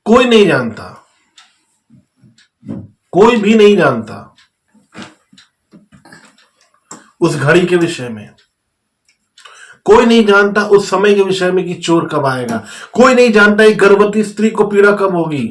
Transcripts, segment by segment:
कोई नहीं जानता, कोई भी नहीं जानता उस घड़ी के विषय में, कोई नहीं जानता उस समय के विषय में कि चोर कब आएगा, कोई नहीं जानता एक गर्भवती स्त्री को पीड़ा कब होगी।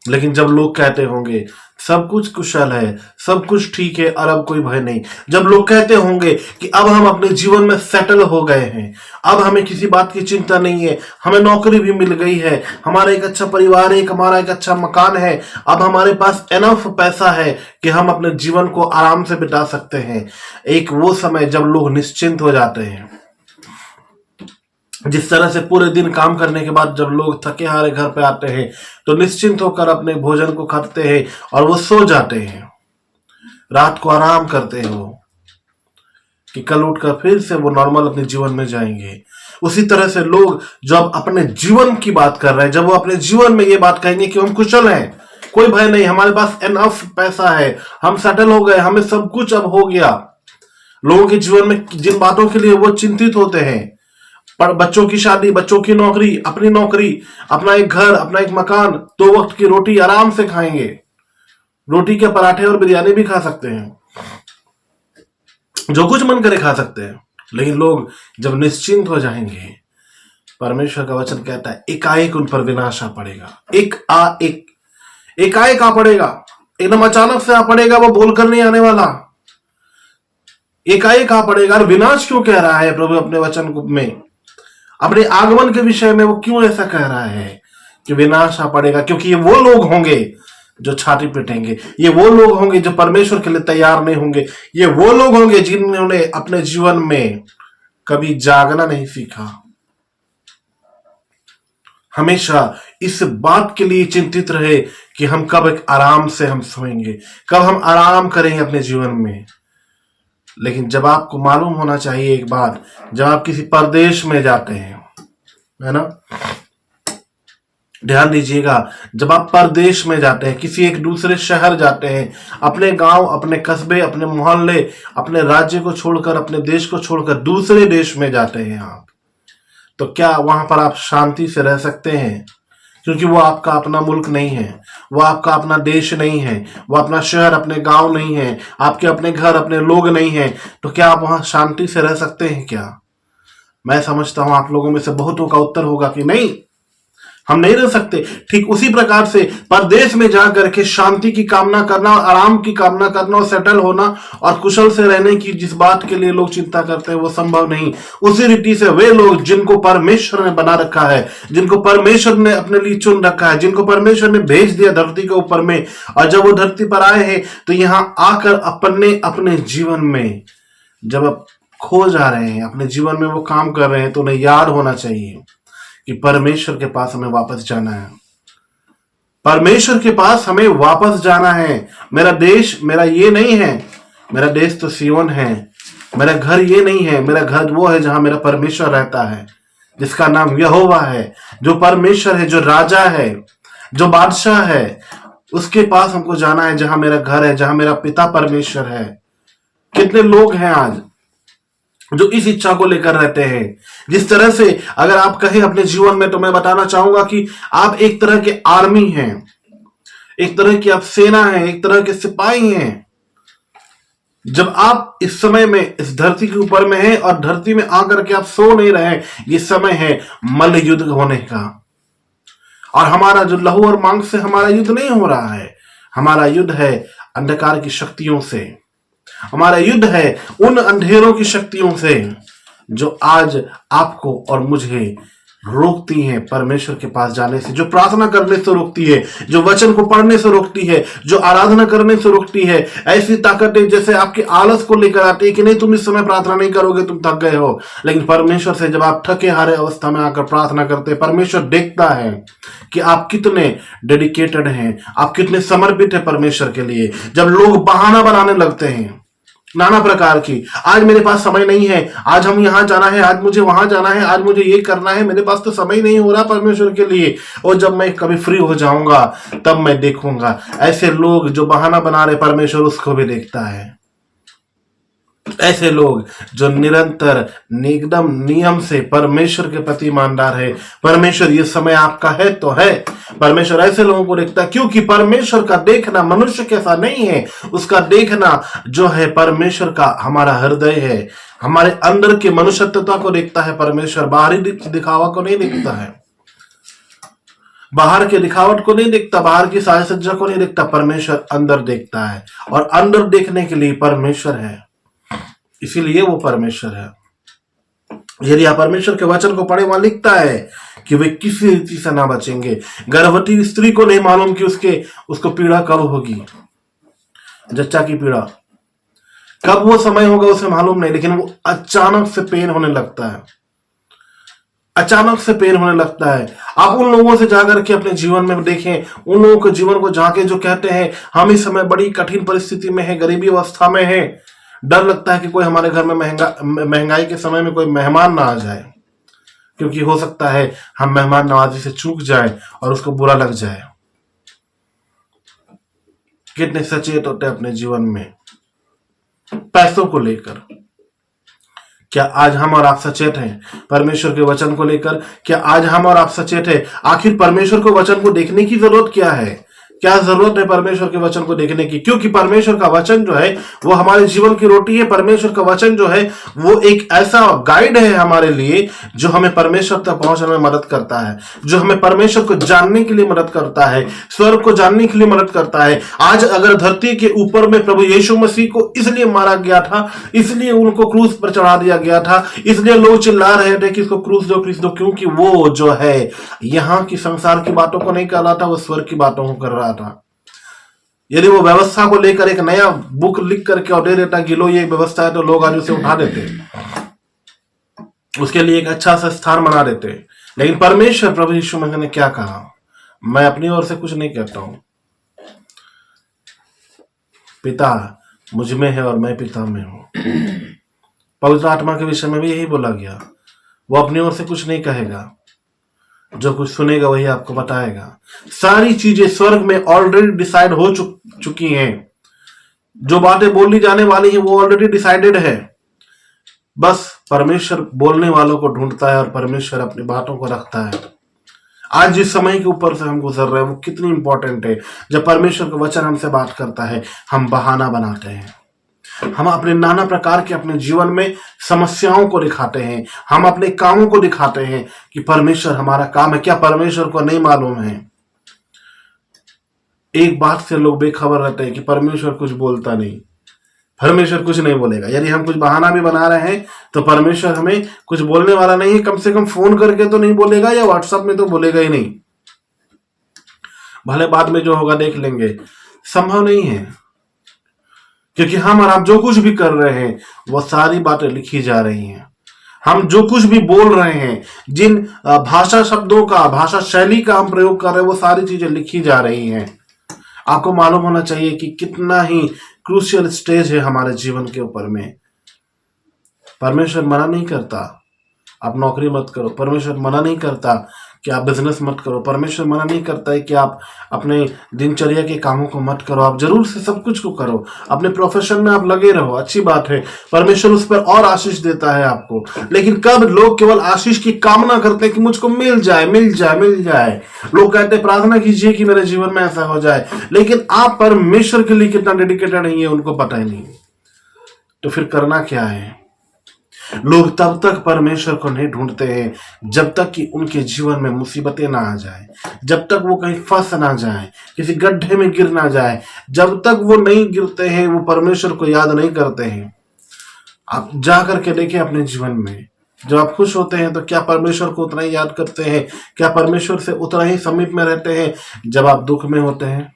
लेकिन जब लोग कहते होंगे सब कुछ कुशल है, सब कुछ ठीक है और अब कोई भय नहीं, जब लोग कहते होंगे कि अब हम अपने जीवन में सेटल हो गए हैं, अब हमें किसी बात की चिंता नहीं है, हमें नौकरी भी मिल गई है, हमारा एक अच्छा परिवार है, हमारा एक अच्छा मकान है, अब हमारे पास एनफ पैसा है कि हम अपने जीवन को आराम से बिता सकते हैं, एक वो समय जब लोग निश्चिंत हो जाते हैं। जिस तरह से पूरे दिन काम करने के बाद जब लोग थके हारे घर पे आते हैं तो निश्चिंत होकर अपने भोजन को खाते हैं और वो सो जाते हैं, रात को आराम करते हैं वो कि कल उठकर फिर से वो नॉर्मल अपने जीवन में जाएंगे। उसी तरह से लोग जब अपने जीवन की बात कर रहे हैं, जब वो अपने जीवन में ये बात कहेंगे कि हम कुशल हैं, कोई भय नहीं, हमारे पास एनफ पैसा है, हम सेटल हो गए, हमें सब कुछ अब हो गया। लोगों के जीवन में जिन बातों के लिए वो चिंतित होते हैं, पर बच्चों की शादी, बच्चों की नौकरी, अपनी नौकरी, अपना एक घर, अपना एक मकान, 2 वक्त की रोटी आराम से खाएंगे, रोटी के पराठे और बिरयानी भी खा सकते हैं, जो कुछ मन करे खा सकते हैं। लेकिन लोग जब निश्चिंत हो जाएंगे, परमेश्वर का वचन कहता है एकाएक उन पर विनाश आ पड़ेगा, एकाएक आ पड़ेगा, एकदम अचानक से आ पड़ेगा, वो बोलकर नहीं आने वाला, एकाएक आ पड़ेगा। और विनाश क्यों कह रहा है प्रभु अपने वचन में, अपने आगमन के विषय में वो क्यों ऐसा कह रहा है कि विनाश आ पड़ेगा? क्योंकि ये वो लोग होंगे जो छाती पीटेंगे, ये वो लोग होंगे जो परमेश्वर के लिए तैयार नहीं होंगे, ये वो लोग होंगे जिन्होंने अपने जीवन में कभी जागना नहीं सीखा, हमेशा इस बात के लिए चिंतित रहे कि हम कब एक आराम से हम सोएंगे, कब हम आराम करेंगे अपने जीवन में। लेकिन जब आपको मालूम होना चाहिए एक बात, जब आप किसी परदेश में जाते हैं, है ना, ध्यान दीजिएगा, जब आप परदेश में जाते हैं, किसी एक दूसरे शहर जाते हैं, अपने गांव, अपने कस्बे, अपने मोहल्ले, अपने राज्य को छोड़कर, अपने देश को छोड़कर दूसरे देश में जाते हैं आप, तो क्या वहां पर आप शांति से रह सकते हैं? क्योंकि वो आपका अपना मुल्क नहीं है, वो आपका अपना देश नहीं है, वो अपना शहर, अपने गांव नहीं है, आपके अपने घर, अपने लोग नहीं है, तो क्या आप वहां शांति से रह सकते हैं क्या? मैं समझता हूं आप लोगों में से बहुतों का उत्तर होगा कि नहीं, हम नहीं रह सकते। ठीक उसी प्रकार से परदेश में जाकर के शांति की कामना करना और आराम की कामना करना और सेटल होना और कुशल से रहने की जिस बात के लिए लोग चिंता करते हैं वो संभव नहीं। उसी रीति से वे लोग जिनको परमेश्वर ने बना रखा है, जिनको परमेश्वर ने अपने लिए चुन रखा है, जिनको परमेश्वर ने भेज दिया धरती के ऊपर में, और जब वो धरती पर आए हैं तो यहां आकर अपने अपने जीवन में जब आप खो जा रहे हैं, अपने जीवन में वो काम कर रहे हैं, तो उन्हें याद होना चाहिए कि परमेश्वर के पास हमें वापस जाना है, परमेश्वर के पास हमें वापस जाना है। मेरा देश मेरा ये नहीं है, मेरा देश तो सियोन है, मेरा घर ये नहीं है, मेरा घर वो है जहां मेरा परमेश्वर रहता है, जिसका नाम यहोवा है, जो परमेश्वर है, जो राजा है, जो बादशाह है, उसके पास हमको जाना है, जहां मेरा घर है, जहां मेरा पिता परमेश्वर है। कितने लोग हैं आज जो इस इच्छा को लेकर रहते हैं? जिस तरह से अगर आप कहें अपने जीवन में, तो मैं बताना चाहूंगा कि आप एक तरह के आर्मी हैं, एक तरह की आप सेना है, एक तरह के सिपाही हैं। जब आप इस समय में इस धरती के ऊपर में हैं और धरती में आकर के आप सो नहीं रहे, ये समय है मल्ल युद्ध होने का। और हमारा जो लहू और मांस से हमारा युद्ध नहीं हो रहा है, हमारा युद्ध है अंधकार की शक्तियों से, हमारा युद्ध है उन अंधेरों की शक्तियों से जो आज आपको और मुझे रोकती हैं परमेश्वर के पास जाने से, जो प्रार्थना करने से रोकती है, जो वचन को पढ़ने से रोकती है, जो आराधना करने से रोकती है। ऐसी ताकतें जैसे आपके आलस को लेकर आती है कि नहीं तुम इस समय प्रार्थना नहीं करोगे, तुम थक गए हो। लेकिन परमेश्वर से जब आप थके हारे अवस्था में आकर प्रार्थना करते हैं, परमेश्वर देखता है कि आप कितने डेडिकेटेड हैं, आप कितने समर्पित हैं परमेश्वर के लिए। जब लोग बहाना बनाने लगते हैं नाना प्रकार की, आज मेरे पास समय नहीं है, आज हम यहां जाना है, आज मुझे वहां जाना है, आज मुझे ये करना है, मेरे पास तो समय नहीं हो रहा परमेश्वर के लिए, और जब मैं कभी फ्री हो जाऊंगा तब मैं देखूंगा। ऐसे लोग जो बहाना बना रहे, परमेश्वर उसको भी देखता है। ऐसे लोग जो निरंतर एकदम नियम से परमेश्वर के प्रति ईमानदार है, परमेश्वर ये समय आपका है तो है, परमेश्वर ऐसे लोगों को देखता है, क्योंकि परमेश्वर का देखना मनुष्य कैसा नहीं है, उसका देखना जो है परमेश्वर का हमारा हृदय है, हमारे अंदर के मनुष्यत्वता को देखता है परमेश्वर। बाहरी दिखावा को नहीं देखता है, बाहर के दिखावट को नहीं देखता, बाहर की साज सज्जा को नहीं देखता, परमेश्वर अंदर देखता है, और अंदर देखने के लिए परमेश्वर है, इसीलिए वो परमेश्वर है। यदि आप परमेश्वर के वचन को पढ़े, वहां लिखता है कि वे किसी रीति से ना बचेंगे। गर्भवती स्त्री को नहीं मालूम कि उसको पीड़ा कब होगी, जच्चा की पीड़ा कब वो समय होगा उसे मालूम नहीं, लेकिन वो अचानक से पेन होने लगता है, अचानक से पेन होने लगता है। आप उन लोगों से जाकर के अपने जीवन में देखें, उन लोगों के जीवन को झांके जो कहते हैं हम इस समय बड़ी कठिन परिस्थिति में है, गरीबी अवस्था में है, डर लगता है कि कोई हमारे घर में महंगाई के समय में कोई मेहमान ना आ जाए, क्योंकि हो सकता है हम मेहमान नवाजी से चूक जाए और उसको बुरा लग जाए। कितने सचेत होते हैं अपने जीवन में पैसों को लेकर। क्या आज हम और आप सचेत हैं परमेश्वर के वचन को लेकर? क्या आज हम और आप सचेत हैं? आखिर परमेश्वर को वचन को देखने की जरूरत क्या है? क्या जरूरत है परमेश्वर के वचन को देखने की? क्योंकि परमेश्वर का वचन जो है वो हमारे जीवन की रोटी है। परमेश्वर का वचन जो है वो एक ऐसा गाइड है हमारे लिए जो हमें परमेश्वर तक पहुंचने में मदद करता है, जो हमें परमेश्वर को जानने के लिए मदद करता है, स्वर्ग को जानने के लिए मदद करता है। आज अगर धरती के ऊपर में प्रभु यीशु मसीह को इसलिए मारा गया था, इसलिए उनको क्रूस पर चढ़ा दिया गया था, इसलिए लोग चिल्ला रहे थे कि इसको क्रूस दो, क्योंकि वो जो है यहाँ की संसार की बातों को नहीं कर रहा था, वो स्वर्ग की बातों को कर रहा था। यदि वो व्यवस्था को लेकर एक नया बुक लिख करके और दे देता कि लो ये व्यवस्था है, तो लोग आज उसे उठा देते, उसके लिए एक अच्छा सा स्थान बना देते। लेकिन परमेश्वर प्रभु यीशु मसीह ने क्या कहा? मैं अपनी ओर से कुछ नहीं कहता हूं, पिता मुझ में है और मैं पिता में हूं। पवित्र आत्मा के विषय में भी यही बोला गया, वो अपनी ओर से कुछ नहीं कहेगा, जो कुछ सुनेगा वही आपको बताएगा। सारी चीजें स्वर्ग में ऑलरेडी डिसाइड हो चुकी हैं, जो बातें बोली जाने वाली हैं वो ऑलरेडी डिसाइडेड है। बस परमेश्वर बोलने वालों को ढूंढता है और परमेश्वर अपनी बातों को रखता है। आज जिस समय के ऊपर से हम गुजर रहे हैं वो कितनी इंपॉर्टेंट है। जब परमेश्वर का वचन हमसे बात करता है, हम बहाना बनाते हैं, हम अपने नाना प्रकार के अपने जीवन में समस्याओं को दिखाते हैं, हम अपने कामों को दिखाते हैं कि परमेश्वर हमारा काम है। क्या परमेश्वर को नहीं मालूम है? एक बात से लोग बेखबर रहते हैं कि परमेश्वर कुछ बोलता नहीं, परमेश्वर कुछ नहीं बोलेगा। यदि हम कुछ बहाना भी बना रहे हैं तो परमेश्वर हमें कुछ बोलने वाला नहीं है, कम से कम फोन करके तो नहीं बोलेगा, या व्हाट्सएप में तो बोलेगा ही नहीं। भले बाद में जो होगा देख लेंगे, संभव नहीं है, क्योंकि हम और आप जो कुछ भी कर रहे हैं वो सारी बातें लिखी जा रही हैं। हम जो कुछ भी बोल रहे हैं, जिन भाषा शब्दों का, भाषा शैली का हम प्रयोग कर रहे हैं, वो सारी चीजें लिखी जा रही हैं। आपको मालूम होना चाहिए कि कितना ही क्रूशियल स्टेज है हमारे जीवन के ऊपर में। परमेश्वर मना नहीं करता आप नौकरी मत करो, परमेश्वर मना नहीं करता कि आप बिजनेस मत करो, परमेश्वर मना नहीं करता है कि आप अपने दिनचर्या के कामों को मत करो। आप जरूर से सब कुछ को करो, अपने प्रोफेशन में आप लगे रहो, अच्छी बात है, परमेश्वर उस पर और आशीष देता है आपको। लेकिन कब लोग केवल आशीष की कामना करते हैं कि मुझको मिल जाए, मिल जाए, मिल जाए। लोग कहते हैं प्रार्थना कीजिए कि मेरे जीवन में ऐसा हो जाए, लेकिन आप परमेश्वर के लिए कितना डेडिकेटेड नहीं है उनको पता ही नहीं। तो फिर करना क्या है? लोग तब तक परमेश्वर को नहीं ढूंढते हैं जब तक कि उनके जीवन में मुसीबतें ना आ जाए, जब तक वो कहीं फंस ना जाए, किसी गड्ढे में गिर ना जाए। जब तक वो नहीं गिरते हैं वो परमेश्वर को याद नहीं करते हैं। आप जा करके देखें अपने जीवन में, जब आप खुश होते हैं तो क्या परमेश्वर को उतना ही याद करते हैं? क्या परमेश्वर से उतना ही समीप में रहते हैं? जब आप दुख में होते हैं,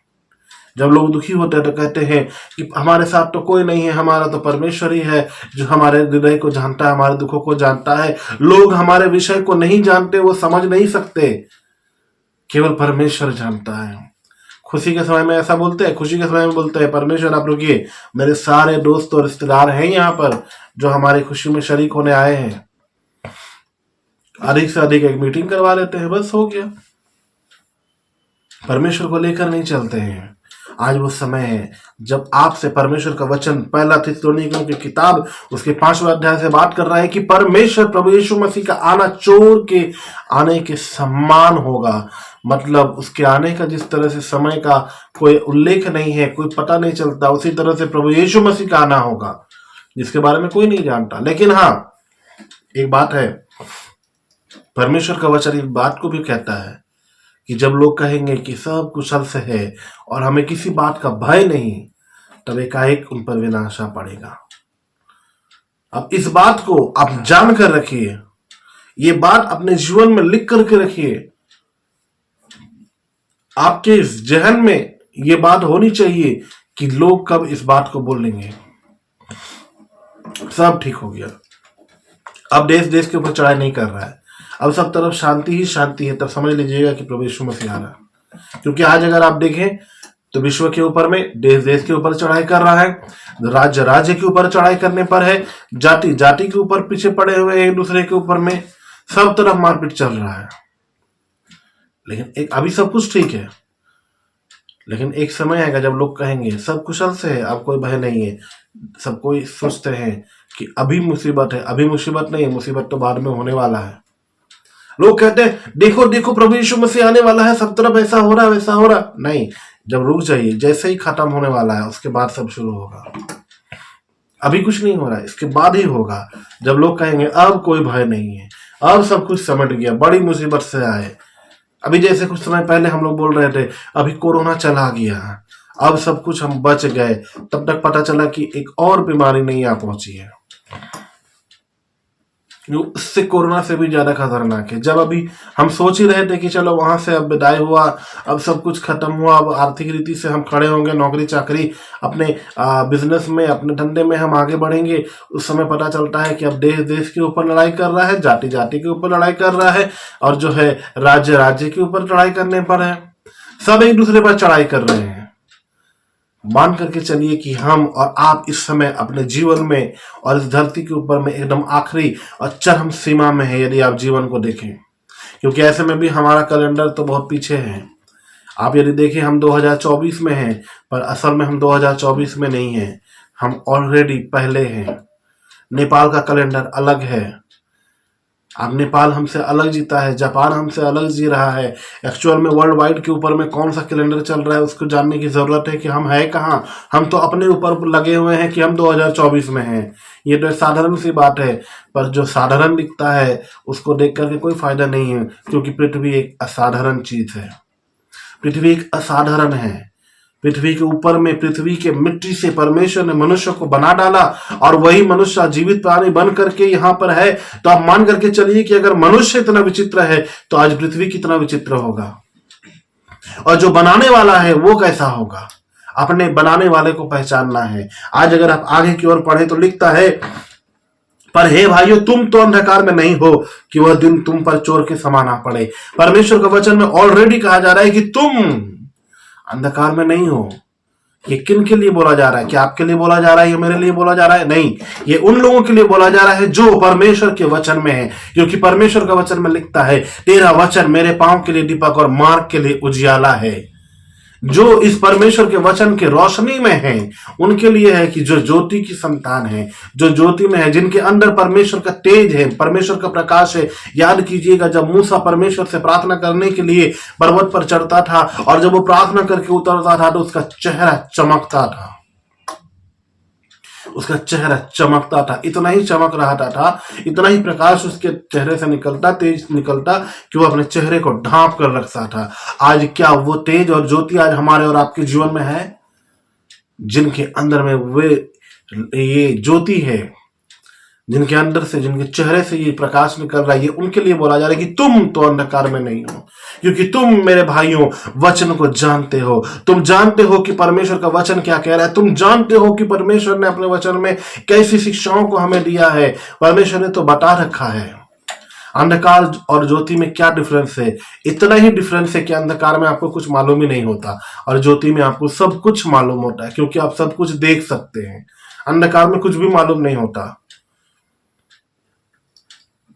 जब लोग दुखी होते हैं तो कहते हैं कि हमारे साथ तो कोई नहीं है, हमारा तो परमेश्वर ही है जो हमारे हृदय को जानता है, हमारे दुखों को जानता है। लोग हमारे विषय को नहीं जानते, वो समझ नहीं सकते, केवल परमेश्वर जानता है। खुशी के समय में ऐसा बोलते हैं, खुशी के समय में बोलते हैं परमेश्वर आप रुकिए, मेरे सारे दोस्त और रिश्तेदार हैं यहाँ पर जो हमारी खुशी में शरीक होने आए हैं। अधिक से अधिक एक मीटिंग करवा लेते हैं, बस हो गया। परमेश्वर को लेकर नहीं चलते हैं। आज वो समय है जब आपसे परमेश्वर का वचन पहला थिस्सलुनीकियों की किताब उसके 5वें अध्याय से बात कर रहा है कि परमेश्वर प्रभु यीशु मसीह का आना चोर के आने के समान होगा। मतलब उसके आने का जिस तरह से समय का कोई उल्लेख नहीं है, कोई पता नहीं चलता, उसी तरह से प्रभु यीशु मसीह का आना होगा जिसके बारे में कोई नहीं जानता। लेकिन हाँ, एक बात है, परमेश्वर का वचन इस बात को भी कहता है कि जब लोग कहेंगे कि सब कुशल से है और हमें किसी बात का भय नहीं, तब एकाएक उन पर विनाश आ पड़ेगा। अब इस बात को आप जान कर रखिए, ये बात अपने जीवन में लिख करके रखिए। आपके इस जहन में ये बात होनी चाहिए कि लोग कब इस बात को बोलेंगे। सब ठीक हो गया, अब देश देश के ऊपर चढ़ाई नहीं कर रहा है, अब सब तरफ शांति ही शांति है, तब समझ लीजिएगा कि प्रभु यीशु मसीह आ रहा है। क्योंकि आज अगर आप देखें तो विश्व के ऊपर में, देश देश के ऊपर चढ़ाई कर रहा है, राज्य राज्य के ऊपर चढ़ाई करने पर है, जाति जाति के ऊपर पीछे पड़े हुए एक दूसरे के ऊपर में, सब तरफ मारपीट चल रहा है। लेकिन एक अभी सब कुछ ठीक है, लेकिन एक समय आएगा जब लोग कहेंगे सब कुशल से है, अब कोई भय नहीं है। सब कोई सोचते हैं कि अभी मुसीबत है, अभी मुसीबत नहीं है, मुसीबत तो बाद में होने वाला है। लोग कहते हैं देखो देखो प्रभु यीशु मसीह आने वाला है, सब तरफ ऐसा हो रहा है वैसा हो रहा। नहीं, जब रुक जाइए, जैसे ही खत्म होने वाला है उसके बाद सब शुरू होगा। अभी कुछ नहीं हो रहा है, इसके बाद ही होगा जब लोग कहेंगे अब कोई भय नहीं है, अब सब कुछ समझ गया, बड़ी मुसीबत से आए। अभी जैसे कुछ समय पहले हम लोग बोल रहे थे अभी कोरोना चला गया, अब सब कुछ हम बच गए, तब तक पता चला कि एक और बीमारी नहीं आ पहुंची है जो उससे कोरोना से भी ज्यादा खतरनाक है। जब अभी हम सोच ही रहे थे कि चलो वहां से अब विदाई हुआ, अब सब कुछ खत्म हुआ, अब आर्थिक रीति से हम खड़े होंगे, नौकरी चाकरी अपने बिजनेस में, अपने धंधे में हम आगे बढ़ेंगे, उस समय पता चलता है कि अब देश देश के ऊपर लड़ाई कर रहा है, जाति जाति के ऊपर लड़ाई कर रहा है, और जो है राज्य राज्य के ऊपर लड़ाई करने पर है। सब एक दूसरे पर चढ़ाई कर रहे हैं। मान करके चलिए कि हम और आप इस समय अपने जीवन में और इस धरती के ऊपर में एकदम आखिरी और चरम सीमा में है, यदि आप जीवन को देखें। क्योंकि ऐसे में भी हमारा कैलेंडर तो बहुत पीछे है। आप यदि देखें हम 2024 में हैं, पर असल में हम 2024 में नहीं हैं, हम ऑलरेडी पहले हैं। नेपाल का कैलेंडर अलग है। अब नेपाल हमसे अलग जीता है, जापान हमसे अलग जी रहा है। एक्चुअल में वर्ल्ड वाइड के ऊपर में कौन सा कैलेंडर चल रहा है उसको जानने की जरूरत है कि हम है कहाँ। हम तो अपने ऊपर लगे हुए हैं कि हम 2024 में हैं। ये तो साधारण सी बात है, पर जो साधारण दिखता है उसको देख करके कोई फायदा नहीं है, क्योंकि पृथ्वी एक असाधारण चीज है। पृथ्वी एक असाधारण है। पृथ्वी के ऊपर में, पृथ्वी के मिट्टी से परमेश्वर ने मनुष्य को बना डाला, और वही मनुष्य जीवित प्राणी बन करके यहाँ पर है। तो आप मान करके चलिए कि अगर मनुष्य इतना विचित्र है तो आज पृथ्वी कितना विचित्र होगा, और जो बनाने वाला है वो कैसा होगा। अपने बनाने वाले को पहचानना है। आज अगर आप आगे की ओर पढ़े तो लिखता है, पर हे भाइयों तुम तो अंधकार में नहीं हो कि वह दिन तुम पर चोर के समान आ पड़े। परमेश्वर के वचन में ऑलरेडी कहा जा रहा है कि तुम अंधकार में नहीं हो। ये किन के लिए बोला जा रहा है? क्या आपके लिए बोला जा रहा है, ये मेरे लिए बोला जा रहा है? नहीं, ये उन लोगों के लिए बोला जा रहा है जो परमेश्वर के वचन में है। क्योंकि परमेश्वर का वचन में लिखता है, तेरा वचन मेरे पांव के लिए दीपक और मार्ग के लिए उजियाला है। जो इस परमेश्वर के वचन के रोशनी में है उनके लिए है कि जो ज्योति की संतान है, जो ज्योति में है, जिनके अंदर परमेश्वर का तेज है, परमेश्वर का प्रकाश है। याद कीजिएगा जब मूसा परमेश्वर से प्रार्थना करने के लिए पर्वत पर चढ़ता था, और जब वो प्रार्थना करके उतरता था तो उसका चेहरा चमकता था, उसका चेहरा चमकता था। इतना ही चमक रहा था, इतना ही प्रकाश उसके चेहरे से निकलता, तेज निकलता कि वो अपने चेहरे को ढांप कर रखता था। आज क्या वो तेज और ज्योति आज हमारे और आपके जीवन में है? जिनके अंदर में वे ये ज्योति है, जिनके अंदर से, जिनके चेहरे से ये प्रकाश निकल रहा है, ये उनके लिए बोला जा रहा है कि तुम तो अंधकार में नहीं हो, क्योंकि तुम मेरे भाइयों वचन को जानते हो। तुम जानते हो कि परमेश्वर का वचन क्या कह रहा है। तुम जानते हो कि परमेश्वर ने अपने वचन में कैसी शिक्षाओं को हमें दिया है। परमेश्वर ने तो बता रखा है अंधकार और ज्योति में क्या डिफरेंस है। इतना ही डिफरेंस है कि अंधकार में आपको कुछ मालूम ही नहीं होता, और ज्योति में आपको सब कुछ मालूम होता है, क्योंकि आप सब कुछ देख सकते हैं। अंधकार में कुछ भी मालूम नहीं होता।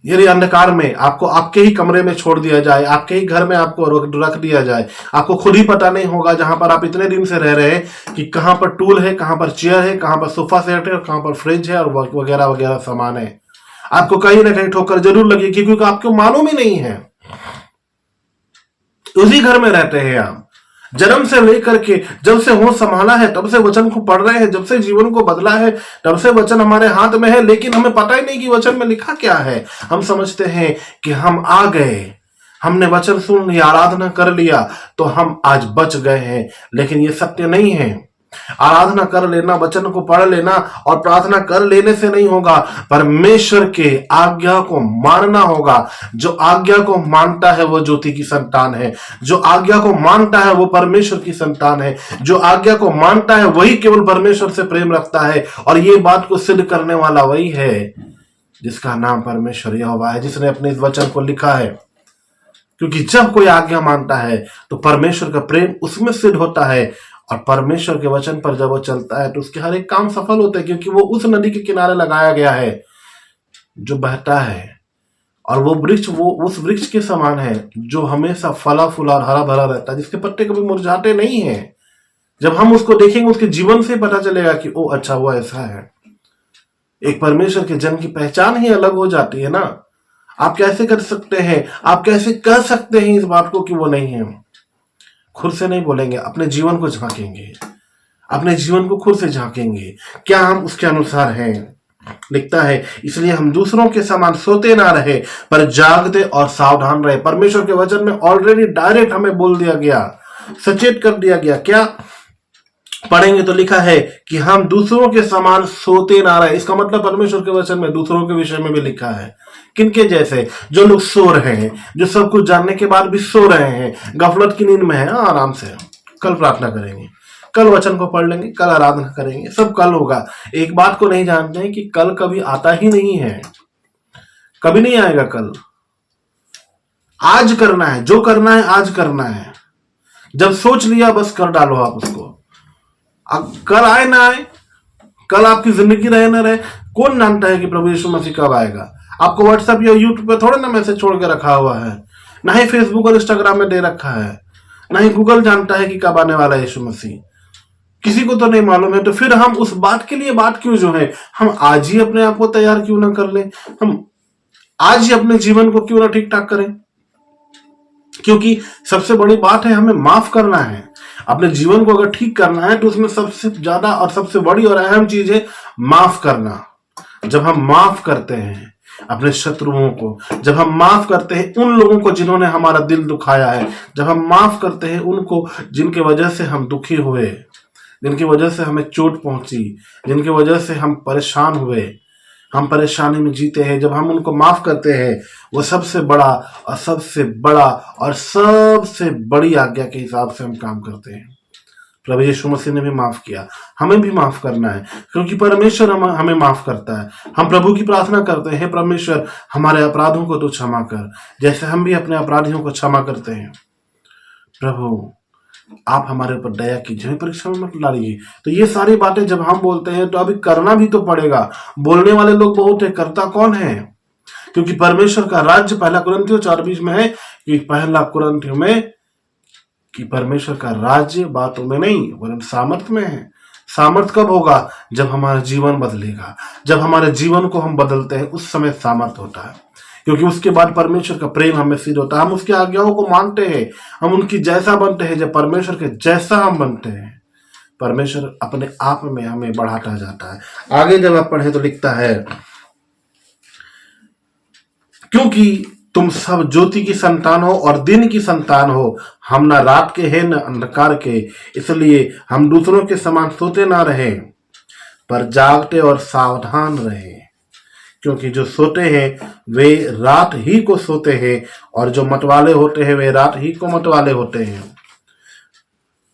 यदि अंधकार में आपको आपके ही कमरे में छोड़ दिया जाए, आपके ही घर में आपको रख दिया जाए, आपको खुद ही पता नहीं होगा जहां पर आप इतने दिन से रह रहे हैं कि कहां पर टूल है, कहां पर चेयर है, कहां पर सोफा सेट है और कहां पर फ्रिज है और वगैरह वगैरह सामान है। आपको कहीं ना कहीं ठोकर जरूर लगेगी क्योंकि आपको मालूम ही नहीं है। उसी घर में रहते हैं आप, जन्म से लेकर के जब से होश संभाला है तब से वचन को पढ़ रहे हैं, जब से जीवन को बदला है तब से वचन हमारे हाथ में है, लेकिन हमें पता ही नहीं कि वचन में लिखा क्या है। हम समझते हैं कि हम आ गए, हमने वचन सुन लिया, आराधना कर लिया तो हम आज बच गए हैं, लेकिन ये सत्य नहीं है। आराधना कर लेना, वचन को पढ़ लेना और प्रार्थना कर लेने से नहीं होगा, परमेश्वर के आज्ञा को मानना होगा। जो आज्ञा को मानता है वो ज्योति की संतान है, जो आज्ञा को मानता है वो परमेश्वर की संतान है, जो आज्ञा को मानता है वही केवल परमेश्वर से प्रेम रखता है। और ये बात को सिद्ध करने वाला वही है जिसका नाम परमेश्वर यहोवा है, जिसने अपने इस वचन को लिखा है। क्योंकि जब कोई आज्ञा मानता है तो परमेश्वर का प्रेम उसमें सिद्ध होता है, और परमेश्वर के वचन पर जब वो चलता है तो उसके हर एक काम सफल होते हैं, क्योंकि वो उस नदी के किनारे लगाया गया है जो बहता है, और वो वृक्ष वो उस वृक्ष के समान है जो हमेशा फला फूला और हरा भरा रहता है, जिसके पत्ते कभी मुरझाते नहीं है। जब हम उसको देखेंगे उसके जीवन से पता चलेगा कि ओ अच्छा वो ऐसा है। एक परमेश्वर के जन की पहचान ही अलग हो जाती है ना। आप कैसे कर सकते हैं, आप कैसे कह सकते हैं इस बात को कि वो नहीं है? खुद से नहीं बोलेंगे, अपने जीवन को झांकेंगे, अपने जीवन को खुद से झांकेंगे, क्या हम उसके अनुसार हैं। लिखता है, इसलिए हम दूसरों के समान सोते ना रहे पर जागते और सावधान रहे। परमेश्वर के वचन में ऑलरेडी डायरेक्ट हमें बोल दिया गया, सचेत कर दिया गया। क्या पढ़ेंगे तो लिखा है कि हम दूसरों के समान सोते ना रहे। इसका मतलब परमेश्वर के वचन में दूसरों के विषय में भी लिखा है। किनके जैसे? जो लोग सो रहे हैं, जो सब कुछ जानने के बाद भी सो रहे हैं, गफलत की नींद में है। आराम से कल प्रार्थना करेंगे, कल वचन को पढ़ लेंगे, कल आराधना करेंगे, सब कल होगा। एक बात को नहीं जानते हैं कि कल कभी आता ही नहीं है, कभी नहीं आएगा कल। आज करना है, जो करना है आज करना है। जब सोच लिया बस कर डालो आप उसको। अब कल आए ना आए, कल आपकी जिंदगी रहे ना रहे, कौन जानता है कि प्रभु यीशु मसीह कब आएगा। आपको व्हाट्सएप या यूट्यूब पे थोड़े ना मैसेज छोड़ के रखा हुआ है, ना ही फेसबुक और इंस्टाग्राम में दे रखा है, ना ही गूगल जानता है कि कब आने वाला है यीशु मसीह। किसी को तो नहीं मालूम है। तो फिर हम उस बात के लिए बात क्यों जो है, हम आज ही अपने आप को तैयार क्यों ना कर लें, हम आज ही अपने जीवन को क्यों ना ठीक ठाक करें। क्योंकि सबसे बड़ी बात है हमें माफ करना है। अपने जीवन को अगर ठीक करना है तो उसमें सबसे ज्यादा और सबसे बड़ी और अहम चीज है माफ करना। जब हम माफ करते हैं अपने शत्रुओं को, जब हम माफ करते हैं उन लोगों को जिन्होंने हमारा दिल दुखाया है, जब हम माफ करते हैं उनको जिनके वजह से हम दुखी हुए, जिनकी वजह से हमें चोट पहुंची, जिनकी वजह से हम परेशान हुए, हम परेशानी में जीते हैं, जब हम उनको माफ करते हैं, वो सबसे बड़ा और सबसे बड़ा और सबसे बड़ी आज्ञा के हिसाब से हम काम करते हैं। प्रभु यीशु मसीह ने भी माफ किया, हमें भी माफ करना है, क्योंकि परमेश्वर हमें माफ करता है। हम प्रभु की प्रार्थना करते हैं, परमेश्वर हमारे अपराधों को तो क्षमा कर, जैसे हम भी अपने अपराधियों को क्षमा करते हैं। प्रभु आप हमारे ऊपर दया कीजिए, परीक्षा में मत डालिए। तो ये सारी बातें जब हम बोलते हैं तो अभी करना भी तो पड़ेगा। बोलने वाले लोग बहुत है, करता कौन है? क्योंकि परमेश्वर का राज्य पहला कुरिन्थियों 4:20 में है कि पहला कुरिन्थियों में कि परमेश्वर का राज्य बातों में नहीं वरन सामर्थ में है। सामर्थ कब होगा? जब हमारा जीवन बदलेगा, जब हमारे जीवन को हम बदलते हैं उस समय सामर्थ होता है। क्योंकि उसके बाद परमेश्वर का प्रेम हमें सिद्ध होता है, हम उसकी आज्ञाओं को मानते हैं, हम उनकी जैसा बनते हैं। जब परमेश्वर के जैसा हम बनते हैं, परमेश्वर अपने आप में हमें बढ़ाता जाता है। आगे जब आप पढ़े तो लिखता है, क्योंकि तुम सब ज्योति की संतान हो और दिन की संतान हो, हम न रात के हैं न अंधकार के, इसलिए हम दूसरों के समान सोते ना रहे पर जागते और सावधान रहे। क्योंकि जो सोते हैं वे रात ही को सोते हैं और जो मतवाले होते हैं वे रात ही को मतवाले होते हैं।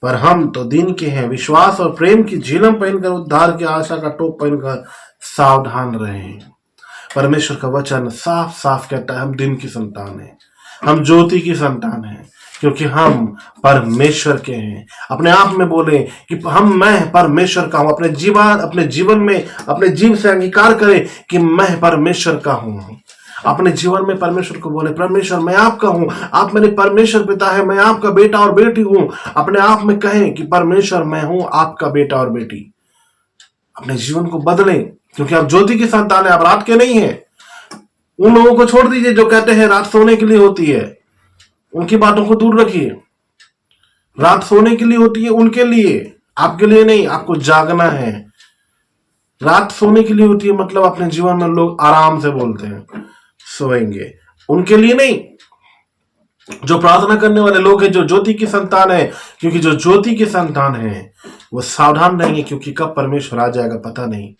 पर हम तो दिन के हैं, विश्वास और प्रेम की झिलम पहनकर, उद्धार की आशा का टोप पहनकर सावधान रहें। परमेश्वर का वचन साफ साफ कहता है हम दिन की संतान हैं, हम ज्योति की संतान हैं, क्योंकि हम परमेश्वर के हैं। अपने आप में बोले कि मैं परमेश्वर का हूं। अपने जीवन में अपने जीव से अंगीकार करें कि मैं परमेश्वर का हूं। अपने जीवन में परमेश्वर को बोले, परमेश्वर मैं आपका हूं, आप मेरे परमेश्वर पिता है, मैं आपका बेटा और बेटी हूं। अपने आप में कहें कि परमेश्वर मैं हूं आपका बेटा और बेटी। अपने जीवन को बदलें, क्योंकि आप ज्योति की संतान है, आप रात के नहीं है। उन लोगों को छोड़ दीजिए जो कहते हैं रात सोने के लिए होती है, उनकी बातों को दूर रखिए। रात सोने के लिए होती है उनके लिए, आपके लिए नहीं। आपको जागना है। रात सोने के लिए होती है मतलब अपने जीवन में लोग आराम से बोलते हैं सोएंगे, उनके लिए नहीं। जो प्रार्थना करने वाले लोग हैं, जो ज्योति की संतान है, क्योंकि जो ज्योति की संतान है वो सावधान रहेंगे, क्योंकि कब परमेश्वर आ जाएगा पता नहीं।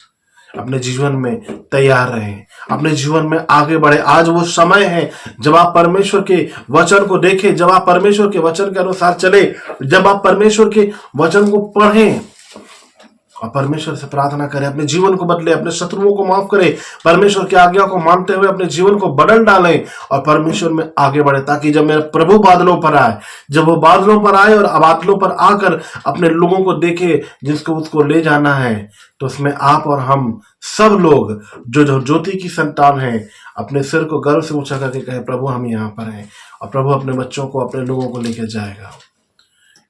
अपने जीवन में तैयार रहें, अपने जीवन में आगे बढ़े। आज वो समय है जब आप परमेश्वर के वचन को देखें, जब आप परमेश्वर के वचन के अनुसार चले, जब आप परमेश्वर के वचन को पढ़ें और परमेश्वर से प्रार्थना करें, अपने जीवन को बदले, अपने शत्रुओं को माफ करें, परमेश्वर की आज्ञा को मानते हुए अपने जीवन को बदल डालें और परमेश्वर में आगे बढ़े, ताकि जब मेरा प्रभु बादलों पर आए, जब वो बादलों पर आए और बादलों पर आकर अपने लोगों को देखे जिसको उसको ले जाना है, तो उसमें आप और हम सब लोग जो जो ज्योति की संतान है अपने सिर को गर्व से ऊंचा करके कहे, प्रभु हम यहाँ पर हैं, और प्रभु अपने बच्चों को, अपने लोगों को लेकर जाएगा।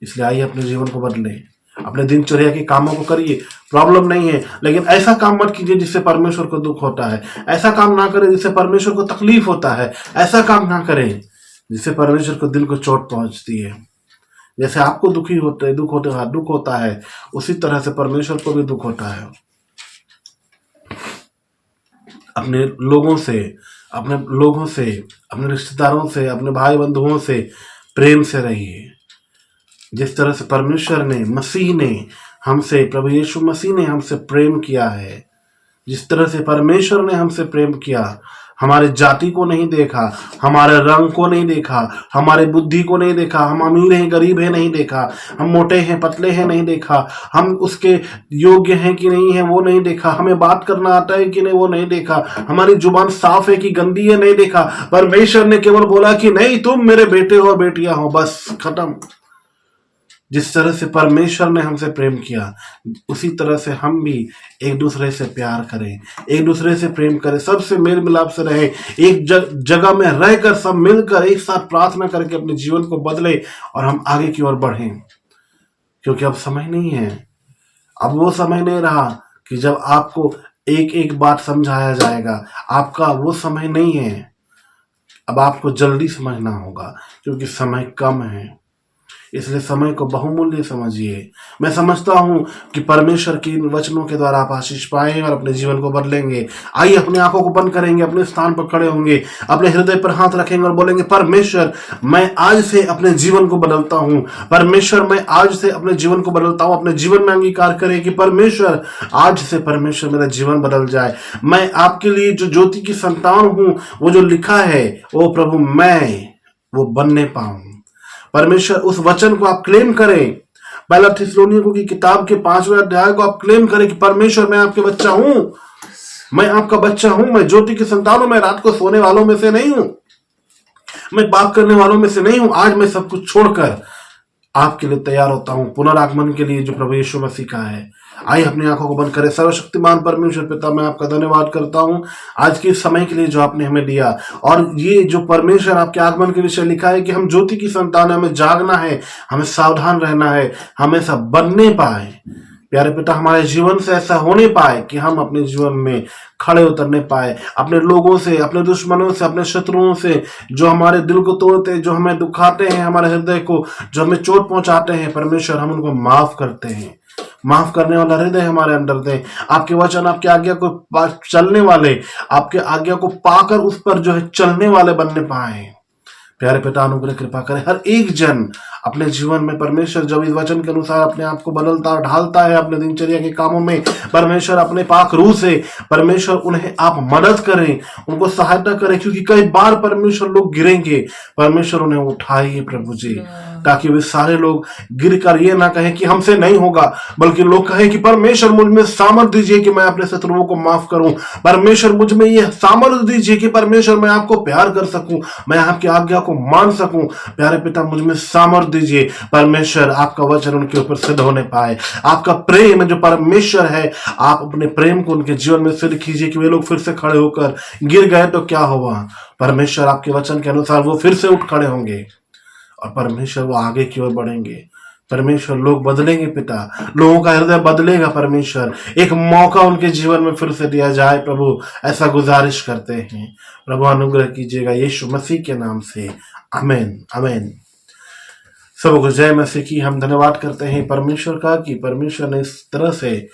इसलिए आइए अपने जीवन को बदलें, अपने दिनचर्या के कामों को करिए, प्रॉब्लम नहीं है, लेकिन ऐसा काम मत कीजिए जिससे परमेश्वर को दुख होता है। ऐसा काम ना करें जिससे परमेश्वर को तकलीफ होता है। ऐसा काम ना करें जिससे परमेश्वर को दिल को चोट पहुंचती है। जैसे आपको दुख होता है, उसी तरह से परमेश्वर को भी दुख होता है। अपने लोगों से, अपने रिश्तेदारों से, अपने भाई बंधुओं से प्रेम से रहिए। जिस तरह से परमेश्वर ने, मसीह ने हमसे, प्रभु यीशु मसीह ने हमसे प्रेम किया है, जिस तरह से परमेश्वर ने हमसे प्रेम किया, हमारे जाति को नहीं देखा, हमारे रंग को नहीं देखा, हमारे बुद्धि को नहीं देखा, हम अमीर हैं गरीब हैं नहीं देखा, हम मोटे हैं पतले हैं नहीं देखा, हम उसके योग्य हैं कि नहीं है वो नहीं देखा, हमें बात करना आता है कि नहीं वो नहीं देखा, हमारी जुबान साफ है कि गंदी है नहीं देखा। परमेश्वर ने केवल बोला कि नहीं, तुम मेरे बेटे और बेटियां हो, बस खत्म। जिस तरह से परमेश्वर ने हमसे प्रेम किया, उसी तरह से हम भी एक दूसरे से प्यार करें, एक दूसरे से प्रेम करें, सबसे मेल मिलाप से रहें, एक जगह में रहकर सब मिलकर एक साथ प्रार्थना करके अपने जीवन को बदले और हम आगे की ओर बढ़ें। क्योंकि अब समय नहीं है, अब वो समय नहीं रहा कि जब आपको एक एक बात समझाया जाएगा। आपका वो समय नहीं है। अब आपको जल्दी समझना होगा, क्योंकि समय कम है। इसलिए समय को बहुमूल्य समझिए। मैं समझता हूं कि परमेश्वर के इन वचनों के द्वारा आप आशीष पाए और अपने जीवन को बदलेंगे। आइए अपनी आंखों को बंद करेंगे, अपने स्थान पर खड़े होंगे, अपने हृदय पर हाथ रखेंगे और बोलेंगे, परमेश्वर मैं आज से अपने जीवन को बदलता हूं। परमेश्वर मैं आज से अपने जीवन को बदलता हूं। अपने जीवन में अंगीकार करें कि परमेश्वर आज से परमेश्वर मेरा जीवन बदल जाए। मैं आपके लिए जो ज्योति की संतान हूं, वो जो लिखा है वो प्रभु मैं वो बनने पाऊं। परमेश्वर उस वचन को आप क्लेम करें। पहला थिस्सलुनीकियों की किताब के 5वें अध्याय को आप क्लेम करें कि परमेश्वर मैं आपके बच्चा हूं, मैं आपका बच्चा हूं, मैं ज्योति की संतान हूं, मैं रात को सोने वालों में से नहीं हूं, मैं पाप करने वालों में से नहीं हूं। आज मैं सब कुछ छोड़कर आपके लिए तैयार होता हूं, पुनरागमन के लिए जो प्रभु यीशु मसीह का है। आइए अपनी आंखों को बंद करें। सर्वशक्तिमान परमेश्वर पिता, मैं आपका धन्यवाद करता हूं आज के समय के लिए जो आपने हमें दिया। और ये जो परमेश्वर आपके आगमन के विषय लिखा है कि हम ज्योति की संतान है, हमें जागना है, हमें सावधान रहना है, हमेशा बनने पाए। प्यारे पिता, हमारे जीवन से ऐसा होने पाए कि हम अपने जीवन में खड़े उतरने पाए, अपने लोगों से, अपने दुश्मनों से, अपने शत्रुओं से जो हमारे दिल को तोड़ते, जो हमें दुखाते हैं, हमारे हृदय को जो हमें चोट पहुंचाते हैं, परमेश्वर हम उनको माफ करते हैं। माफ करने वाला हृदय हमारे अंदर दे। आपके वचन, आपके आज्ञा को चलने वाले, आपके आज्ञा को पाकर उस पर जो है चलने वाले बनने पाए। प्यारे पिता, अनुग्रह कृपा करें। हर एक जन अपने जीवन में परमेश्वर जब इस वचन के अनुसार अपने आप को बदलता और ढालता है अपने दिनचर्या के कामों में, परमेश्वर अपने पाक रूह से परमेश्वर उन्हें आप मदद करें, उनको सहायता करें, क्योंकि कई बार परमेश्वर लोग गिरेंगे, परमेश्वर उन्हें उठाइए प्रभु जी। ताकि वे सारे लोग गिर कर ये ना कहें कि हमसे नहीं होगा, बल्कि लोग कहें कि परमेश्वर मुझ में सामर्थ दीजिए कि मैं अपने शत्रुओं को माफ करूं। परमेश्वर मुझ में ये सामर्थ दीजिए कि परमेश्वर मैं आपको प्यार कर सकूं, मैं आपकी आज्ञा को मान सकूं। प्यारे पिता मुझ में सामर्थ दीजिए परमेश्वर, आपका वचन उनके ऊपर सिद्ध होने पाए। आपका प्रेम जो परमेश्वर है, आप अपने प्रेम को उनके जीवन में सिद्ध कीजिए कि वे लोग फिर से खड़े होकर, गिर गए तो क्या हुआ, परमेश्वर आपके वचन के अनुसार वो फिर से उठ खड़े होंगे और परमेश्वर वो आगे की ओर बढ़ेंगे। परमेश्वर लोग बदलेंगे पिता, लोगों का हृदय बदलेगा परमेश्वर, एक मौका उनके जीवन में फिर से दिया जाए प्रभु, ऐसा गुजारिश करते हैं। प्रभु अनुग्रह कीजिएगा यीशु मसीह के नाम से, आमीन आमीन। सबको जय मसीह की। हम धन्यवाद करते हैं परमेश्वर का कि परमेश्वर ने इस तरह से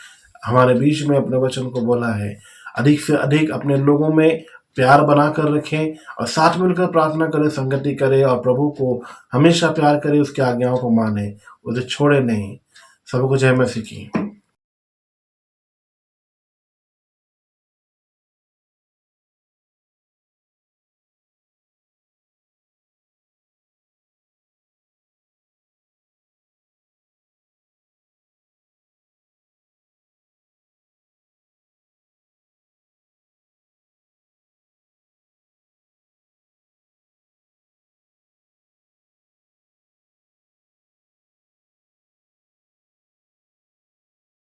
हमारे बीच में अपने वचन को बोला है। अधिक से अधिक अपने लोगों में प्यार बनाकर रखें और साथ मिलकर प्रार्थना करें, संगति करें और प्रभु को हमेशा प्यार करें, उसकी आज्ञाओं को माने, उसे छोड़े नहीं। सबको जय मसीह की।